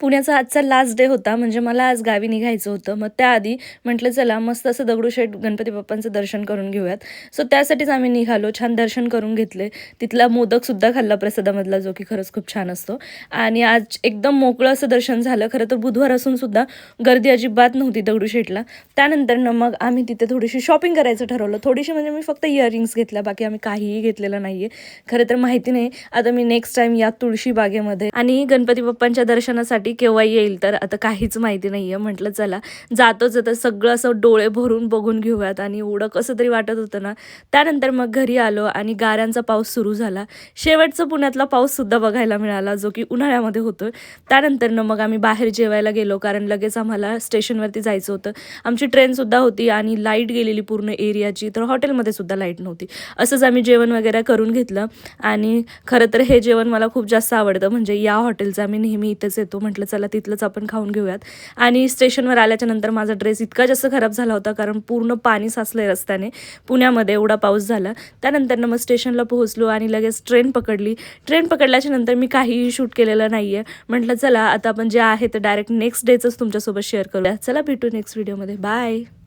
पुण्याचा आजचा last day होता, म्हणजे मला आज गावी निघायचं होतं. मग त्याआधी म्हटलं चला मस्त असं दगडूशेठ गणपती बाप्पांचं दर्शन करून घेऊयात. सो त्यासाठीच आम्ही निघालो. छान दर्शन करून घेतले. तिथला मोदकसुद्धा खाल्ला प्रसादामधला, जो की खरंच खूप छान असतो. आणि आज एकदम मोकळं असं दर्शन झालं. खरं तर बुधवार असून सुद्धा गर्दी अजिबात नव्हती दगडूशेठला. त्यानंतर मग आम्ही तिथे थोडीशी शॉपिंग करायचं ठरवलं. थोडीशी म्हणजे मी फक्त इयरिंग्स घेतल्या, बाकी आम्ही काहीही घेतलेलं नाहीये. खरं तर माहिती नाही आता मी नेक्स्ट टाइम या तुळशी बागेमध्ये आणि गणपती बाप्पांच्या दर्शनासाठी केव्हा येईल, तर आता काहीच माहिती नाहीये. म्हटलं चला जातोच आता सगळं असं डोळे भरून बघून घेऊयात, आणि एवढं कसं तरी वाटत होतं ना. त्यानंतर मग घरी आलो आणि गाऱ्यांचा पाऊस सुरू झाला. शेवटचा पुण्यातला पाऊस सुद्धा बघायला मिळाला, जो की उन्हाळ्यामध्ये होतो. त्यानंतर मग आम्ही बाहेर जेवायला गेलो, कारण लगेच आम्हाला स्टेशनवरती जायचं होतं. आमची ट्रेन सुद्धा होती आणि लाईट गेलेली पूर्ण एरियाची, तर हॉटेलमध्ये सुद्धा लाईट नव्हती. असंच आम्ही जेवण वगैरे करून घेतलं. आणि खरं तर हे जेवण मला खूप जास्त आवडतं, म्हणजे या हॉटेलचं आम्ही नेहमी इथंच येतो. म्हटलं चला तिथलंच आपण खाऊन घेऊयात. आणि स्टेशनवर आल्याच्या नंतर माझा ड्रेस इतका जास्त खराब झाला होता, कारण पूर्ण पाणी साचलंय रस्त्याने. पुण्यामध्ये एवढा पाऊस झाला. त्यानंतर मग स्टेशनला पोहोचलो आणि लगेच ट्रेन पकडली. ट्रेन पकडल्याच्या नंतर मी काहीही शूट केलेलं नाही आहे. म्हटलं चला आता आपण जे आहे ते डायरेक्ट नेक्स्ट डेचंच तुमच्यासोबत शेअर करूया. चला भेटू नेक्स्ट व्हिडिओमध्ये. बाय.